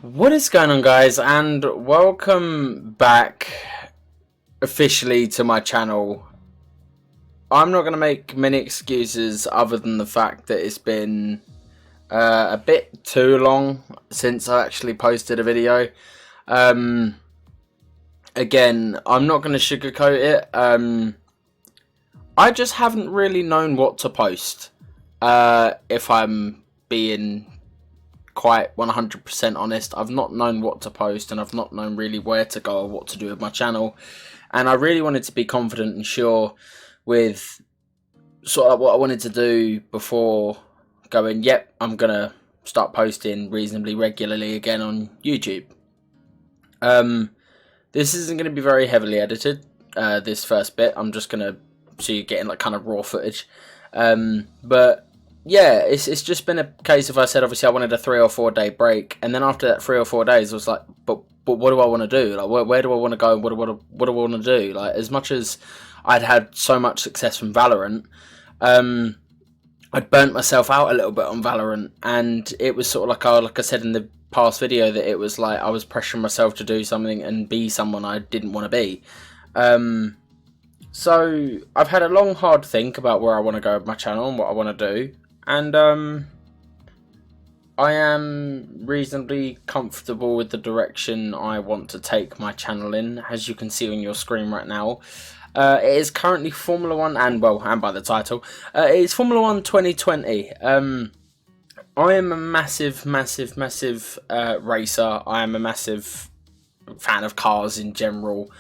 What is going on, guys, and welcome back officially to my channel. I'm not going to make many excuses other than the fact that it's been a bit too long since I actually posted a video. Again, I'm not going to sugarcoat it. I just haven't really known what to post, if I'm being quite 100% honest. I've not known what to post, and I've not known really where to go or what to do with my channel, and I really wanted to be confident and sure with sort of what I wanted to do before going, yep, I'm gonna start posting reasonably regularly again on YouTube. This isn't going to be very heavily edited, this first bit. I'm just going to see you getting like kind of raw footage, but yeah, it's just been a case of, I said obviously I wanted a 3 or 4 day break, and then after that 3 or 4 days I was like, but what do I want to do? Like, where do I want to go? What do I want to do? Like, as much as I'd had so much success from Valorant, I'd burnt myself out a little bit on Valorant, and it was sort of like I said in the past video, that it was like I was pressuring myself to do something and be someone I didn't want to be. So I've had a long hard think about where I want to go with my channel and what I want to do, and I am reasonably comfortable with the direction I want to take my channel in. As you can see on your screen right now, it is currently Formula 1, and by the title, it's Formula 1 2020. I am a massive racer. I am a massive fan of cars in general.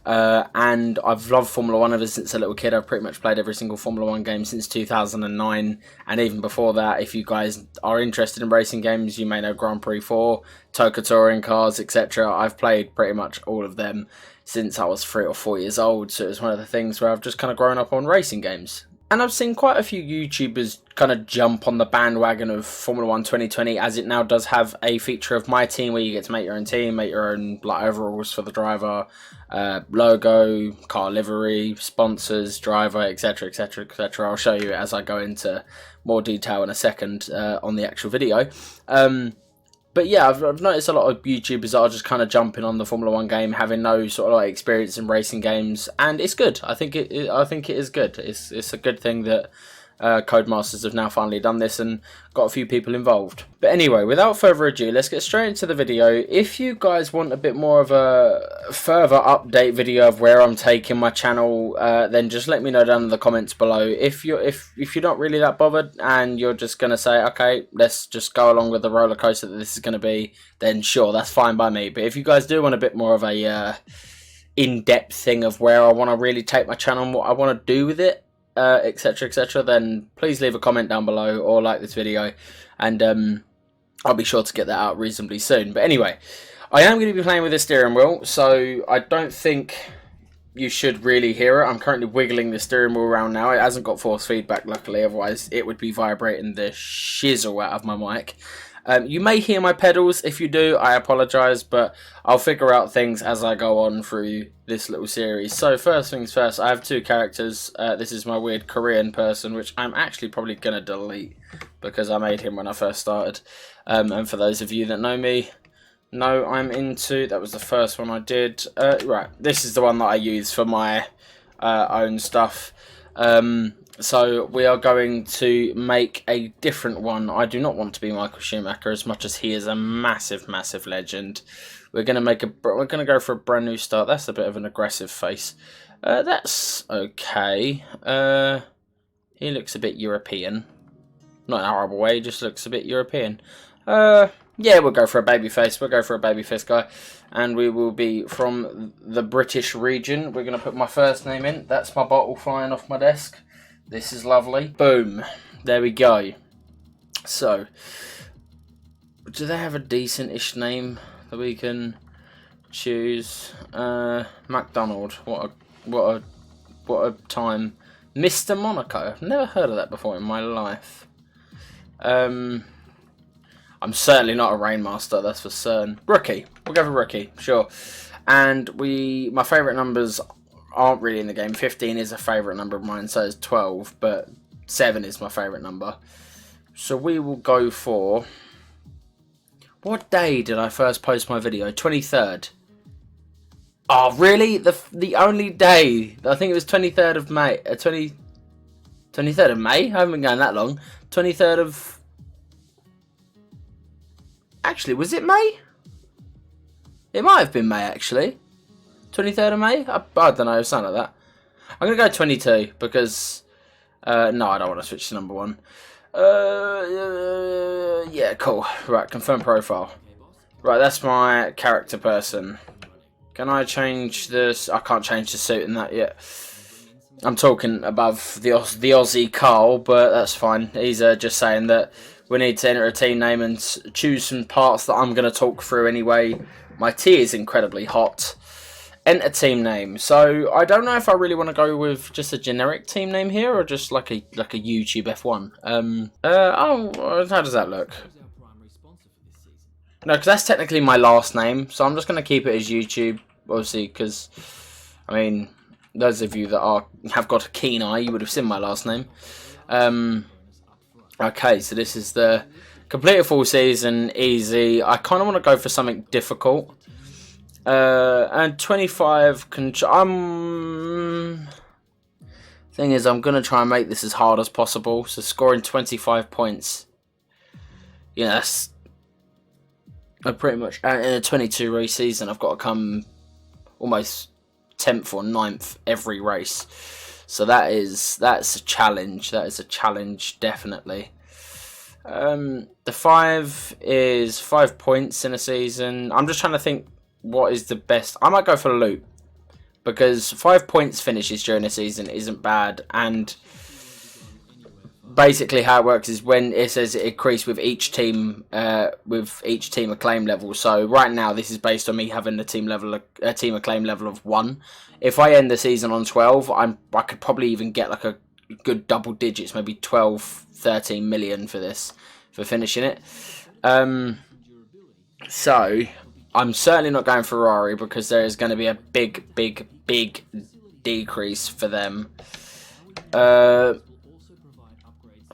And I've loved Formula 1 ever since a little kid. I've pretty much played every single Formula 1 game since 2009, and even before that. If you guys are interested in racing games, you may know Grand Prix 4, Toka Touring cars, etc. I've played pretty much all of them since I was 3 or 4 years old, so it's one of the things where I've just kind of grown up on racing games. And I've seen quite a few YouTubers kind of jump on the bandwagon of Formula 1 2020, as it now does have a feature of MyTeam where you get to make your own team, make your own like overalls for the driver, logo, car livery, sponsors, driver, etc, etc, etc. I'll show you as I go into more detail in a second on the actual video. But yeah, I've noticed a lot of YouTubers that are just kind of jumping on the Formula 1 game, having no sort of like experience in racing games, and it's good. I think it is good. It's a good thing that Codemasters have now finally done this and got a few people involved. But anyway, without further ado, let's get straight into the video. If you guys want a bit more of a further update video of where I'm taking my channel, then just let me know down in the comments below. If you're not really that bothered and you're just gonna say, okay, let's just go along with the roller coaster that this is gonna be, then sure, that's fine by me. But if you guys do want a bit more of a in-depth thing of where I want to really take my channel and what I want to do with it, etc, etc, then please leave a comment down below or like this video, and I'll be sure to get that out reasonably soon. But anyway, I am going to be playing with the steering wheel, so I don't think you should really hear it. I'm currently wiggling the steering wheel around now. It hasn't got force feedback, luckily, otherwise it would be vibrating the shizzle out of my mic. You may hear my pedals. If you do, I apologise, but I'll figure out things as I go on through this little series. So first things first, I have 2 characters. This is my weird Korean person, which I'm actually probably going to delete because I made him when I first started. And for those of you that know me, know I'm into... That was the first one I did. Right, this is the one that I use for my own stuff. So we are going to make a different one. I do not want to be Michael Schumacher, as much as he is a massive legend. We're going to go for a brand new start. That's a bit of an aggressive face. That's okay. He looks a bit European. Not in a horrible way, he just looks a bit European. Yeah, we'll go for a baby face. We'll go for a baby face guy. And we will be from the British region. We're going to put my first name in. That's my bottle flying off my desk. This is lovely. Boom. There we go. So, do they have a decent-ish name that we can choose? McDonald. What a time. Mr. Monaco. I've never heard of that before in my life. I'm certainly not a Rainmaster, that's for certain. Rookie. We'll go for Rookie, sure. And my favourite numbers aren't really in the game. 15 is a favourite number of mine, so is 12, but 7 is my favourite number. So we will go for... What day did I first post my video? 23rd. Oh, really? The only day? I think it was 23rd of May. 23rd of May? I haven't been going that long. 23rd of... Actually, was it May? It might have been May, actually. 23rd of May? I don't know, something like that. I'm going to go 22 because... no, I don't want to switch to number 1. Yeah, cool. Right, confirm profile. Right, that's my character person. Can I change this? I can't change the suit in that yet. I'm talking above the Aussie Carl, but that's fine. He's just saying that we need to enter a team name and choose some parts that I'm going to talk through anyway. My tea is incredibly hot. Enter team name. So I don't know if I really want to go with just a generic team name here or just like a YouTube F1. Oh, how does that look? No, because that's technically my last name, so I'm just going to keep it as YouTube, obviously, because, I mean, those of you that have got a keen eye, you would have seen my last name. Okay, so this is the complete a full season, easy. I kind of want to go for something difficult. And 25, thing is, I'm going to try and make this as hard as possible, so scoring 25 points, you know, that's... I pretty much, in a 22 race season, I've got to come almost 10th or 9th every race. So that's a challenge. That is a challenge, definitely. The 5 is 5 points in a season. I'm just trying to think what is the best. I might go for a loop because 5 points finishes during a season isn't bad, and basically how it works is when it says it increased with each team acclaim level. So right now this is based on me having a team acclaim level of 1. If I end the season on 12, I could probably even get like a good double digits, maybe 12, 13 million for finishing it. So I'm certainly not going Ferrari because there is going to be a big decrease for them.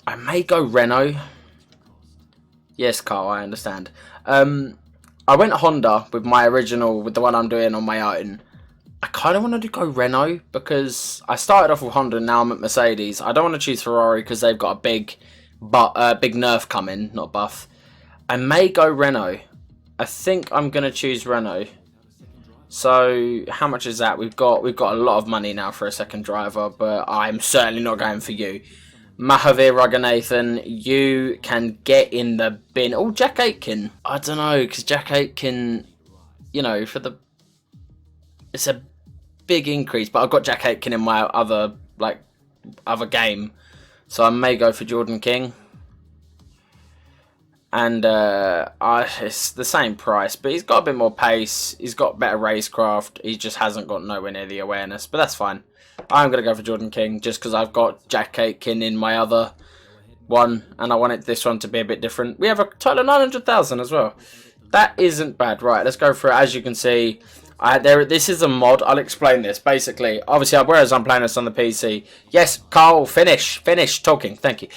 I may go Renault. Yes, Carl, I understand. I went Honda with my original, with the one I'm doing on my own. I kind of wanted to go Renault because I started off with Honda and now I'm at Mercedes. I don't want to choose Ferrari because they've got a big nerf coming, not buff. I may go Renault. I think I'm going to choose Renault. So, how much is that? We've got a lot of money now for a second driver, but I'm certainly not going for you. Mahavir Raghunathan, you can get in the bin. Oh, Jack Aitken. I don't know, because Jack Aitken, you know, it's a big increase, but I've got Jack Aitken in my other game. So I may go for Jordan King. And it's the same price, but he's got a bit more pace. He's got better racecraft. He just hasn't got nowhere near the awareness, but that's fine. I'm going to go for Jordan King just because I've got Jack Aitken in my other one, and I wanted this one to be a bit different. We have a total of 900,000 as well. That isn't bad. Right, let's go for it. As you can see, this is a mod. I'll explain this. Basically, obviously, whereas I'm playing this on the PC. Yes, Carl, finish talking. Thank you.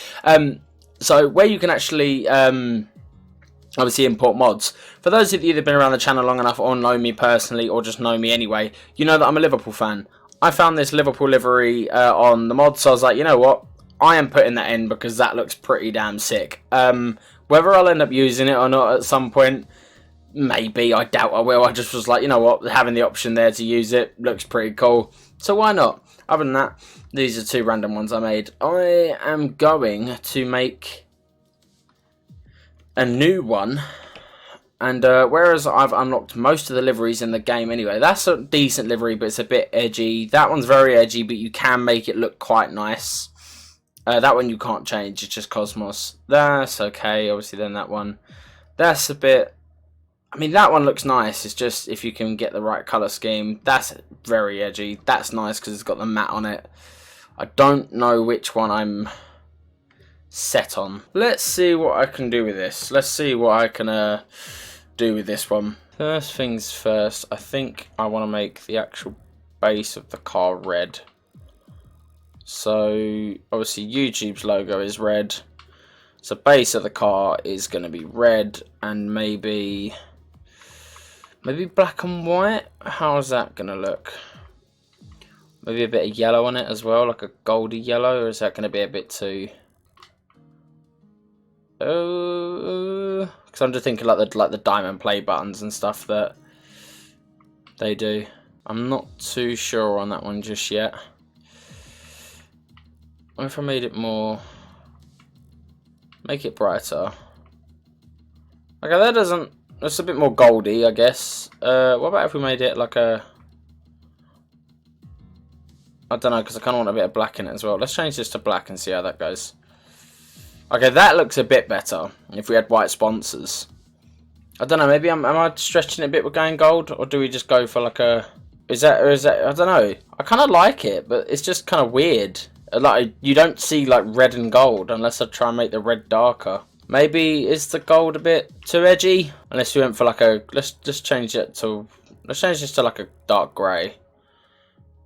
So, where you can actually obviously import mods. For those of you that have been around the channel long enough or know me personally or just know me anyway, you know that I'm a Liverpool fan. I found this Liverpool livery on the mod, so I was like, you know what? I am putting that in because that looks pretty damn sick. Whether I'll end up using it or not at some point, maybe. I doubt I will. I just was like, you know what? Having the option there to use it looks pretty cool. So why not? Other than that, these are 2 random ones I made. I am going to make a new one. And whereas I've unlocked most of the liveries in the game anyway, that's a decent livery, but it's a bit edgy. That one's very edgy, but you can make it look quite nice. That one you can't change, it's just Cosmos. That's okay, obviously then that one. That's a bit... I mean, that one looks nice, it's just if you can get the right colour scheme. That's very edgy. That's nice because it's got the matte on it. I don't know which one I'm set on. Let's see what I can do with this. Let's see what I can... do with this one. First things first, I think I want to make the actual base of the car red. So obviously YouTube's logo is red. So base of the car is going to be red and maybe black and white. How's that going to look? Maybe a bit of yellow on it as well, like a goldy yellow, or is that going to be a bit too? Oh, because I'm just thinking like the diamond play buttons and stuff that they do. I'm not too sure on that one just yet. What if I made it more? Make it brighter. Okay, that doesn't. That's a bit more goldy, I guess. What about if we made it like a? I don't know, because I kind of want a bit of black in it as well. Let's change this to black and see how that goes. Okay, that looks a bit better if we had white sponsors. I don't know, maybe am I stretching it a bit with going gold? Or do we just go for like a... Is that, I don't know. I kind of like it, but it's just kind of weird. Like, you don't see like red and gold unless I try and make the red darker. Maybe is the gold a bit too edgy? Unless we went for like a... Let's just change it to... Let's change this to like a dark grey.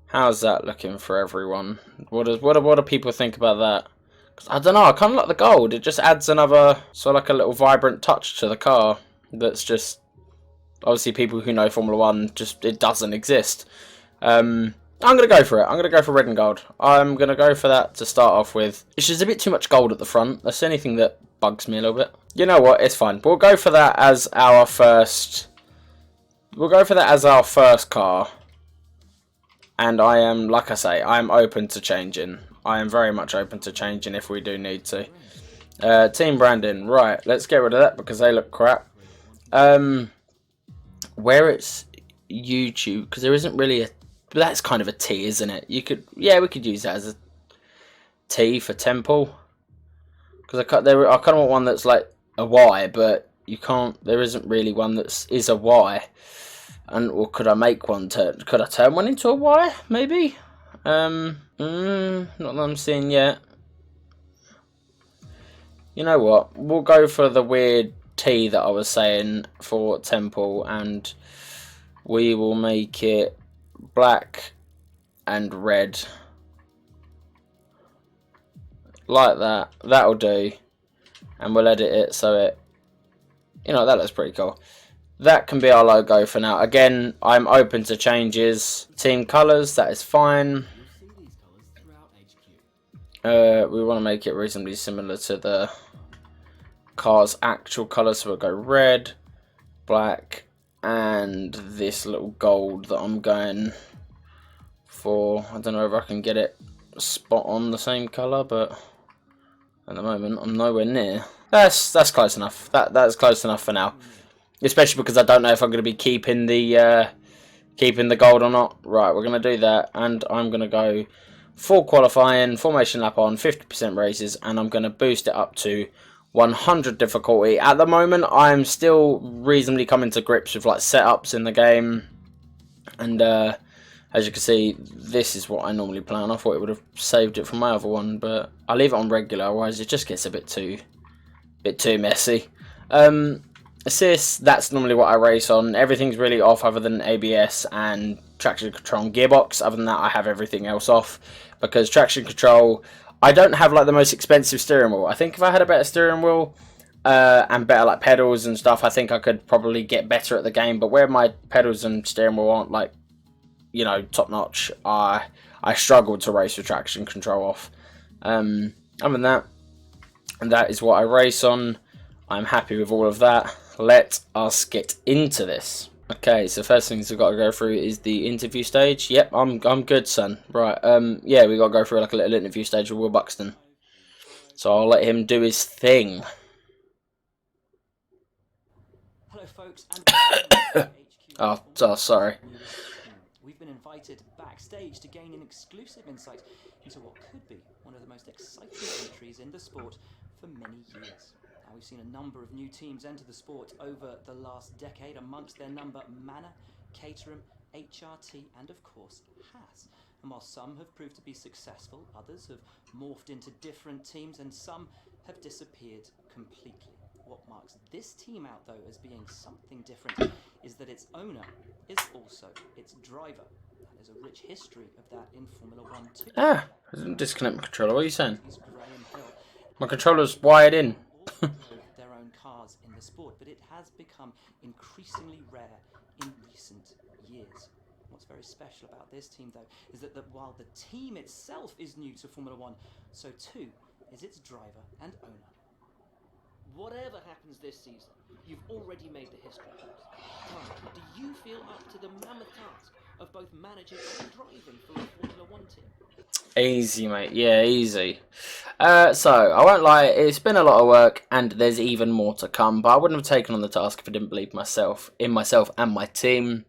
How's that looking for everyone? What do people think about that? 'Cause I don't know, I kind of like the gold. It just adds another, sort of like a little vibrant touch to the car. That's just, obviously people who know Formula 1, just, it doesn't exist. I'm going to go for it. I'm going to go for red and gold. I'm going to go for that to start off with. It's just a bit too much gold at the front. That's anything that bugs me a little bit. You know what, it's fine. We'll go for that as our first... We'll go for that as our first car. And I am, like I say, I am open to changing. I am very much open to changing if we do need to. Team branding, right, let's get rid of that because they look crap. Where it's YouTube, because there isn't really a... That's kind of a T, isn't it? You could... Yeah, we could use that as a T for temple. Because I kind of want one that's like a Y, but you can't... There isn't really one that is a Y. And or could I make one turn? Could I turn one into a Y? Maybe. Not that I'm seeing yet. You know what? We'll go for the weird T that I was saying for temple, and we will make it black and red, like that. That'll do, and we'll edit it so it. You know, that looks pretty cool. That can be our logo for now. Again, I'm open to changes. Team colours, that is fine. We want to make it reasonably similar to the car's actual colour, so we'll go red, black, and this little gold that I'm going for. I don't know if I can get it spot on the same colour, but at the moment I'm nowhere near. That's close enough. That's close enough for now. Especially because I don't know if I'm going to be keeping the gold or not. Right, we're going to do that, and I'm going to go full qualifying, formation lap on, 50% races, and I'm going to boost it up to 100 difficulty. At the moment, I'm still reasonably coming to grips with like setups in the game, and as you can see, this is what I normally play on. I thought it would have saved it from my other one, but I leave it on regular, otherwise it just gets a bit too messy. Assists, that's normally what I race on. Everything's really off other than ABS and traction control and gearbox. Other than that, I have everything else off, because traction control, I don't have like the most expensive steering wheel. I think if I had a better steering wheel and better like pedals and stuff, I think I could probably get better at the game. But where my pedals and steering wheel aren't like, you know, top notch, I struggle to race with traction control off. Other than that, and that is what I race on. I'm happy with all of that. Let us get into this. Okay, so first things we've got to go through is the interview stage. Yep, I'm good, son. Right, yeah, we got to go through like a little interview stage with Will Buxton. So I'll let him do his thing. Hello, folks, and oh, sorry. We've been invited backstage to gain an exclusive insight into what could be one of the most exciting entries in the sport for many years. Now, we've seen a number of new teams enter the sport over the last decade, amongst their number Manor, Caterham, HRT and of course Haas. And while some have proved to be successful, others have morphed into different teams and some have disappeared completely. What marks this team out though as being something different is that its owner is also its driver. And there's a rich history of that in Formula 1 too. I didn't disconnect my controller. What are you saying? My controller's wired in. All drove their own cars in the sport, but it has become increasingly rare in recent years. What's very special about this team, though, is that while the team itself is new to Formula One, so too is its driver and owner. Whatever happens this season, you've already made the history books. Tom, do you feel up to the mammoth task of both managing and driving for a Formula One team? Easy, mate. Yeah, easy. So, I won't lie, it's been a lot of work, and there's even more to come, but I wouldn't have taken on the task if I didn't believe in myself and my team.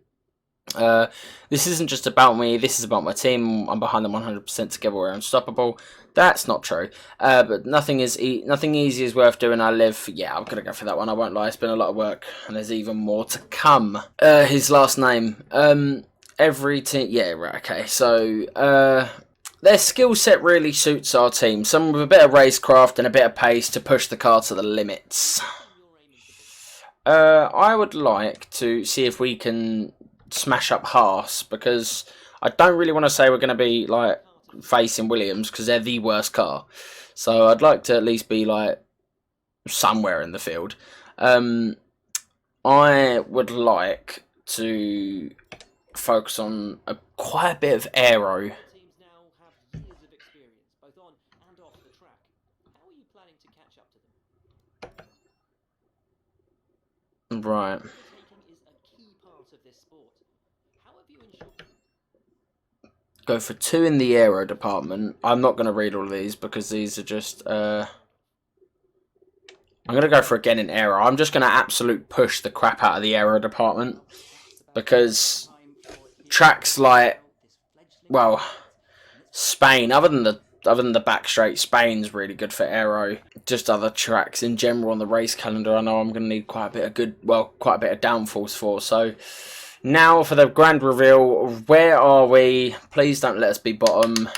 This isn't just about me, this is about my team. I'm behind them 100% together, we're unstoppable. That's not true. But nothing easy is worth doing. I'm gonna go for that one. I won't lie, it's been a lot of work, and there's even more to come. His last name. Every team. Yeah, right. Okay. So, their skill set really suits our team. Some with a bit of racecraft and a bit of pace to push the car to the limits. I would like to see if we can smash up Haas, because I don't really want to say we're going to be like facing Williams, because they're the worst car. So I'd like to at least be like somewhere in the field. I would like to focus on quite a bit of aero. Teams now have years of experience, both on and off the track. How are you planning to catch up to them? Right. Overtaking is a key part of this sport. How have you ensured? Go for 2 in the aero department. I'm not going to read all of these because these are just... I'm going to go for again in aero. I'm just going to absolute push the crap out of the aero department, because tracks like, well, Spain, other than the back straight, Spain's really good for aero. Just other tracks in general on the race calendar, I know I'm going to need quite a bit of downforce for. So now for the grand reveal. Where are we? Please don't let us be bottom.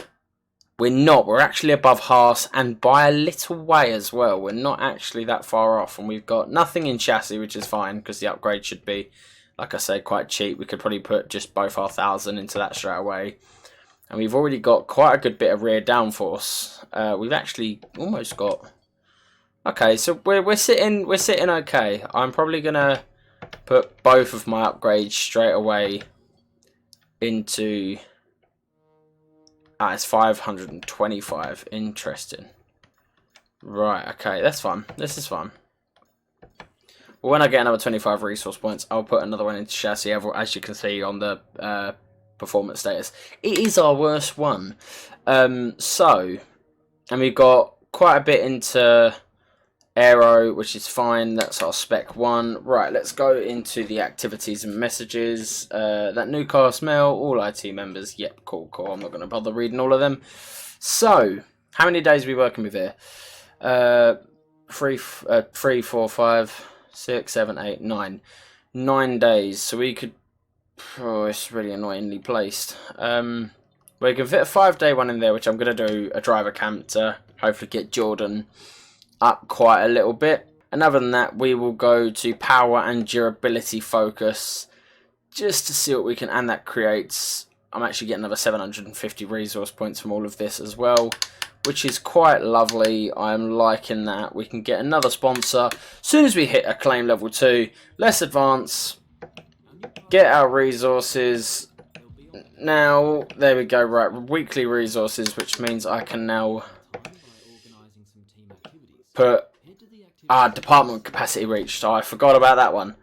We're not. We're actually above Haas, and by a little way as well. We're not actually that far off, and we've got nothing in chassis, which is fine, because the upgrade should be, like I said, quite cheap. We could probably put just both our 1,000 into that straight away. And we've already got quite a good bit of rear downforce. We've actually almost got... Okay, so we're sitting okay. I'm probably gonna put both of my upgrades straight away into... it's 525. Interesting. Right, okay, that's fine. This is fine. Well, when I get another 25 resource points, I'll put another one into chassis, as you can see on the performance status. It is our worst one. And we've got quite a bit into aero, which is fine. That's our spec 1. Right, let's go into the activities and messages. That new car smell, all IT members. Yep, cool. I'm not going to bother reading all of them. So, how many days are we working with here? 3, 4, 5, 6, 7, 8, 9. 9 days. So we could... Oh, it's really annoyingly placed. We can fit a 5-day one in there, which I'm going to do a driver camp to hopefully get Jordan up quite a little bit. And other than that, we will go to power and durability focus, just to see what we can, and that creates... I'm actually getting another 750 resource points from all of this as well, which is quite lovely. I'm liking that. We can get another sponsor as soon as we hit acclaim level 2. Let's advance, get our resources. Now, there we go, right, weekly resources, which means I can now put department capacity reached. So I forgot about that one.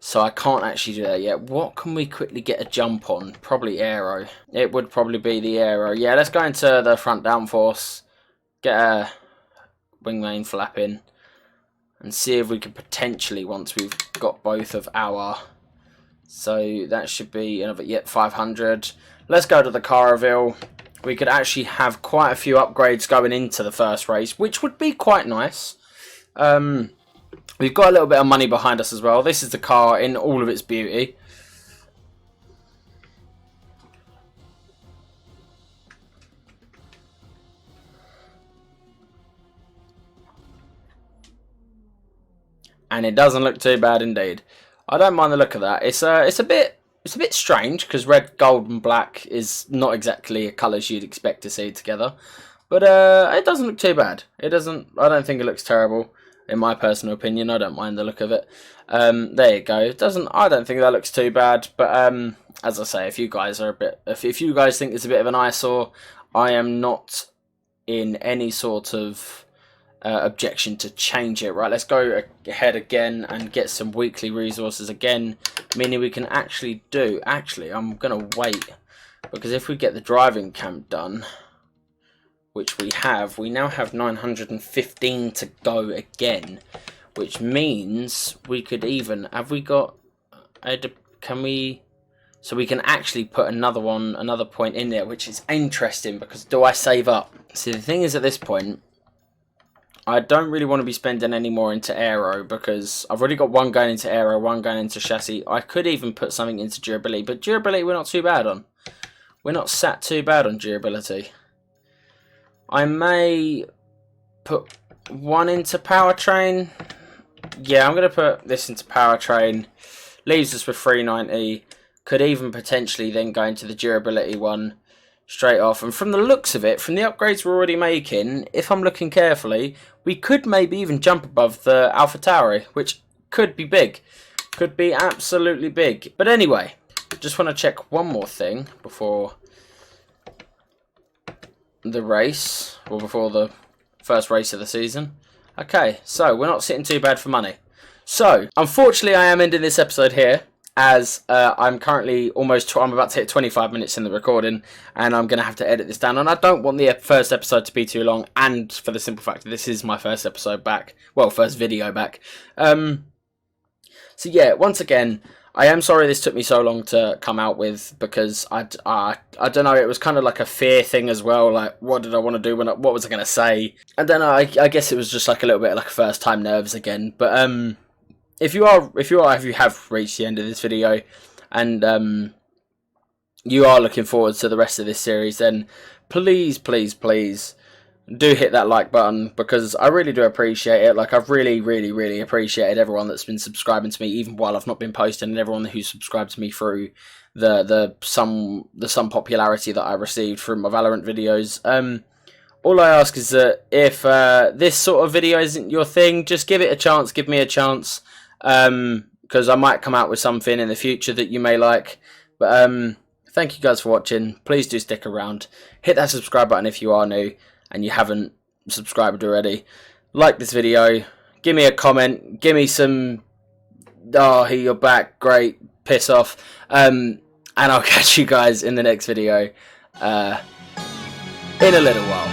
So I can't actually do that yet. What can we quickly get a jump on? Probably aero. It would probably be the aero. Yeah, let's go into the front downforce, get a wing main flap in, and see if we can potentially, once we've got both of our... So that should be another, 500. Let's go to the car reveal. We could actually have quite a few upgrades going into the first race, which would be quite nice. We've got a little bit of money behind us as well. This is the car in all of its beauty. And it doesn't look too bad indeed. I don't mind the look of that. It's a bit strange, because red, gold and black is not exactly colours you'd expect to see together. But it doesn't look too bad. It doesn't. I don't think it looks terrible. In my personal opinion, I don't mind the look of it. There you go. It doesn't. I don't think that looks too bad. But as I say, if you guys are a bit, if you guys think it's a bit of an eyesore, I am not in any sort of objection to change it. Right, let's go ahead again and get some weekly resources again, meaning we can actually do. Actually, I'm gonna wait because if we get the driving camp done, which we now have 915 to go again, which means we could even, have we got, can we, so we can actually put another point in there, which is interesting, because do I save up? See, the thing is, at this point, I don't really want to be spending any more into aero, because I've already got one going into aero, one going into chassis. I could even put something into durability, but durability we're not too bad on. We're not sat too bad on durability. I may put one into powertrain. Yeah, I'm going to put this into powertrain. Leaves us with 390. Could even potentially then go into the durability one straight off. And from the looks of it, from the upgrades we're already making, if I'm looking carefully, we could maybe even jump above the AlphaTauri, which could be big. Could be absolutely big. But anyway, just want to check one more thing before the race, or before the first race of the season. Okay, so we're not sitting too bad for money. So, unfortunately, I am ending this episode here, as I'm currently I'm about to hit 25 minutes in the recording, and I'm going to have to edit this down, and I don't want the first episode to be too long, and for the simple fact that this is my first episode back, well, first video back. So yeah, once again, I am sorry this took me so long to come out with, because I don't know, it was kind of like a fear thing as well, like what did I want to do, what was I going to say, and then I guess it was just like a little bit like first time nerves again. But if you have reached the end of this video and you are looking forward to the rest of this series, then please do hit that like button, because I really do appreciate it. Like, I've really appreciated everyone that's been subscribing to me, even while I've not been posting, and everyone who's subscribed to me through the some popularity that I received from my Valorant videos. All I ask is that if this sort of video isn't your thing, just give it a chance, give me a chance, because I might come out with something in the future that you may like. But thank you guys for watching. Please do stick around. Hit that subscribe button if you are new and you haven't subscribed already. Like this video, give me a comment, give me some, oh, here you're back, great, piss off, and I'll catch you guys in the next video in a little while.